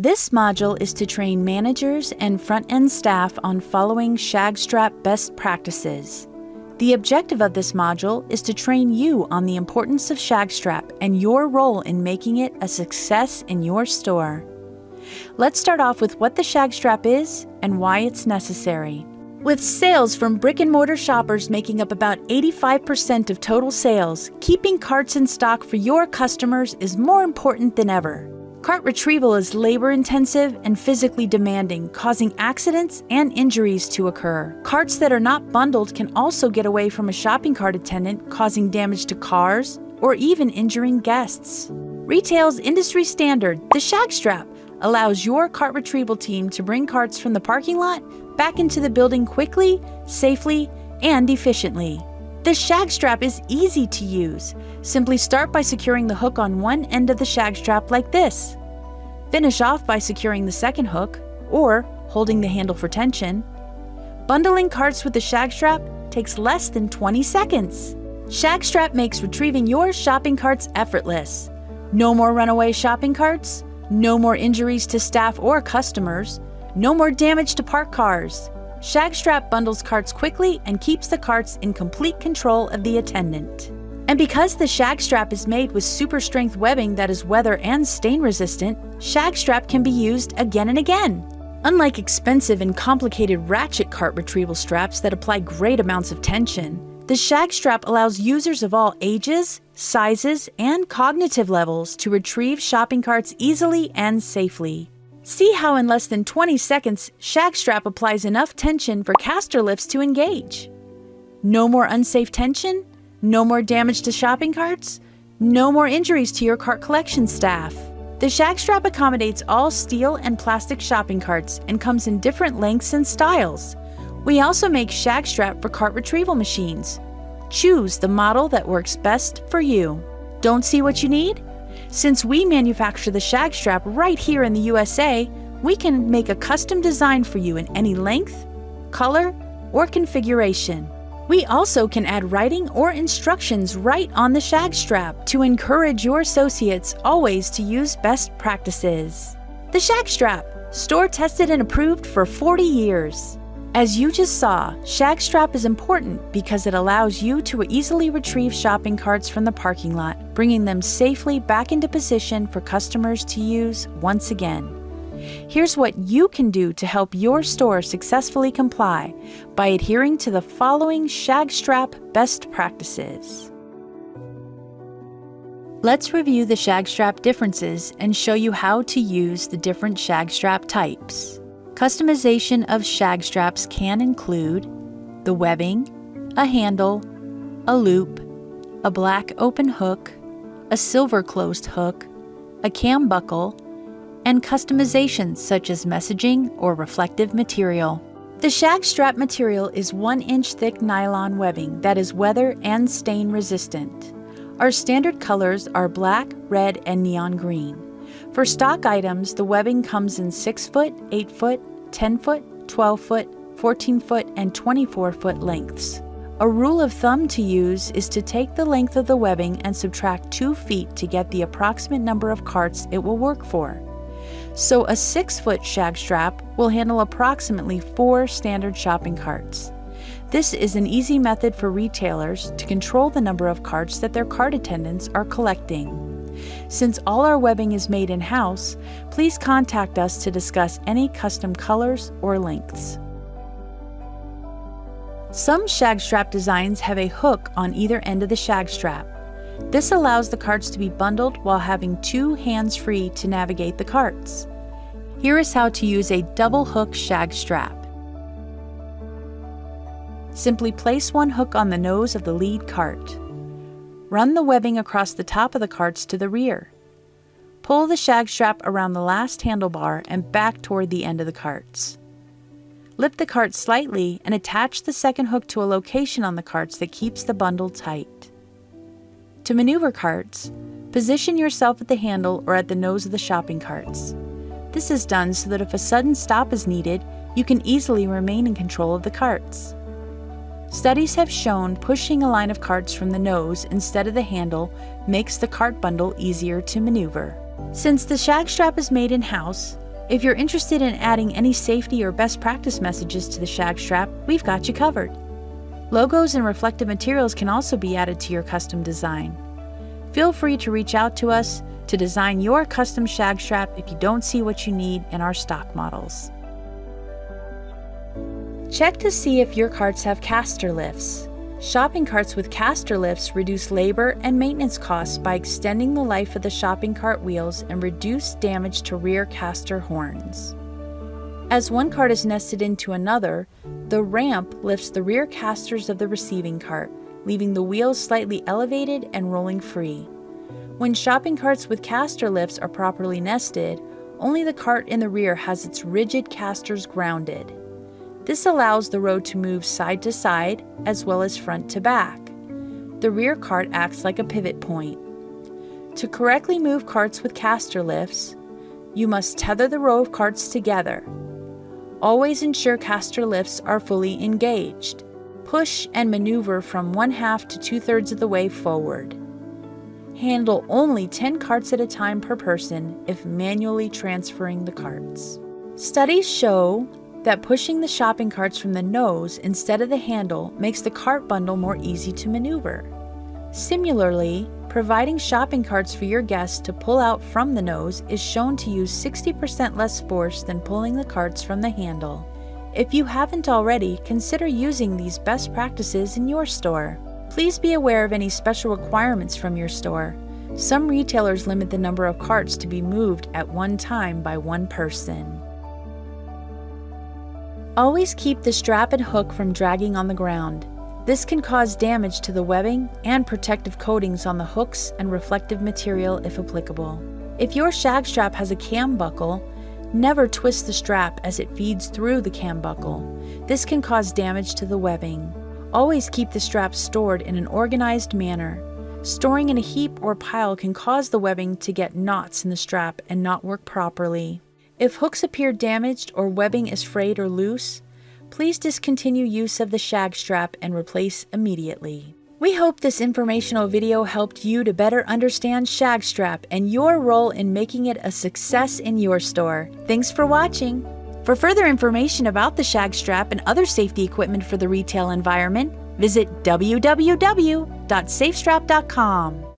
This module is to train managers and front-end staff on following Shag Strap best practices. The objective of this module is to train you on the importance of Shag Strap and your role in making it a success in your store. Let's start off with what the Shag Strap is and why it's necessary. With sales from brick-and-mortar shoppers making up about 85% of total sales, keeping carts in stock for your customers is more important than ever. Cart retrieval is labor-intensive and physically demanding, causing accidents and injuries to occur. Carts that are not bundled can also get away from a shopping cart attendant, causing damage to cars or even injuring guests. Retail's industry standard, the Shag Strap, allows your cart retrieval team to bring carts from the parking lot back into the building quickly, safely, and efficiently. The Shag Strap is easy to use. Simply start by securing the hook on one end of the Shag Strap like this. Finish off by securing the second hook, or holding the handle for tension. Bundling carts with the Shag Strap takes less than 20 seconds. Shag Strap makes retrieving your shopping carts effortless. No more runaway shopping carts, no more injuries to staff or customers, no more damage to parked cars. Shag Strap bundles carts quickly and keeps the carts in complete control of the attendant. And because the Shag Strap is made with super strength webbing that is weather and stain resistant, Shag Strap can be used again and again. Unlike expensive and complicated ratchet cart retrieval straps that apply great amounts of tension, the Shag Strap allows users of all ages, sizes, and cognitive levels to retrieve shopping carts easily and safely. See how in less than 20 seconds, Shag Strap applies enough tension for caster lifts to engage. No more unsafe tension, no more damage to shopping carts, no more injuries to your cart collection staff. The Shag Strap accommodates all steel and plastic shopping carts and comes in different lengths and styles. We also make Shag Strap for cart retrieval machines. Choose the model that works best for you. Don't see what you need? Since we manufacture the Shag Strap right here in the USA, we can make a custom design for you in any length, color, or configuration. We also can add writing or instructions right on the Shag Strap to encourage your associates always to use best practices. The Shag Strap, store tested and approved for 40 years. As you just saw, Shag Strap is important because it allows you to easily retrieve shopping carts from the parking lot, bringing them safely back into position for customers to use once again. Here's what you can do to help your store successfully comply by adhering to the following Shag Strap best practices. Let's review the Shag Strap differences and show you how to use the different Shag Strap types. Customization of Shag Straps can include the webbing, a handle, a loop, a black open hook, a silver closed hook, a cam buckle, and customizations such as messaging or reflective material. The Shag Strap material is 1-inch thick nylon webbing that is weather and stain resistant. Our standard colors are black, red, and neon green. For stock items, the webbing comes in 6-foot, 8-foot, 10-foot, 12-foot, 14-foot, and 24-foot lengths. A rule of thumb to use is to take the length of the webbing and subtract 2 feet to get the approximate number of carts it will work for. So a 6-foot Shag Strap will handle approximately 4 standard shopping carts. This is an easy method for retailers to control the number of carts that their cart attendants are collecting. Since all our webbing is made in-house, please contact us to discuss any custom colors or lengths. Some Shag Strap designs have a hook on either end of the Shag Strap. This allows the carts to be bundled while having 2 hands free to navigate the carts. Here is how to use a double hook Shag Strap. Simply place one hook on the nose of the lead cart. Run the webbing across the top of the carts to the rear. Pull the Shag Strap around the last handlebar and back toward the end of the carts. Lift the cart slightly and attach the second hook to a location on the carts that keeps the bundle tight. To maneuver carts, position yourself at the handle or at the nose of the shopping carts. This is done so that if a sudden stop is needed, you can easily remain in control of the carts. Studies have shown pushing a line of carts from the nose instead of the handle makes the cart bundle easier to maneuver. Since the Shag Strap is made in-house, If you're interested in adding any safety or best practice messages to the Shag Strap, we've got you covered. Logos and reflective materials can also be added to your custom design. Feel free to reach out to us to design your custom Shag Strap if you don't see what you need in our stock models. Check to see if your carts have caster lifts. Shopping carts with caster lifts reduce labor and maintenance costs by extending the life of the shopping cart wheels and reduce damage to rear caster horns. As one cart is nested into another, the ramp lifts the rear casters of the receiving cart, leaving the wheels slightly elevated and rolling free. When shopping carts with caster lifts are properly nested, only the cart in the rear has its rigid casters grounded. This allows the road to move side to side as well as front to back. The rear cart acts like a pivot point. To correctly move carts with caster lifts, you must tether the row of carts together. Always ensure caster lifts are fully engaged. Push and maneuver from 1/2 to 2/3 of the way forward. Handle only 10 carts at a time per person if manually transferring the carts. Studies show that pushing the shopping carts from the nose instead of the handle makes the cart bundle more easy to maneuver. Similarly, providing shopping carts for your guests to pull out from the nose is shown to use 60% less force than pulling the carts from the handle. If you haven't already, consider using these best practices in your store. Please be aware of any special requirements from your store. Some retailers limit the number of carts to be moved at one time by one person. Always keep the strap and hook from dragging on the ground. This can cause damage to the webbing and protective coatings on the hooks and reflective material if applicable. If your Shag Strap has a cam buckle, never twist the strap as it feeds through the cam buckle. This can cause damage to the webbing. Always keep the strap stored in an organized manner. Storing in a heap or pile can cause the webbing to get knots in the strap and not work properly. If hooks appear damaged or webbing is frayed or loose, please discontinue use of the Shag Strap and replace immediately. We hope this informational video helped you to better understand Shag Strap and your role in making it a success in your store. Thanks for watching. For further information about the Shag Strap and other safety equipment for the retail environment, visit www.safestrap.com.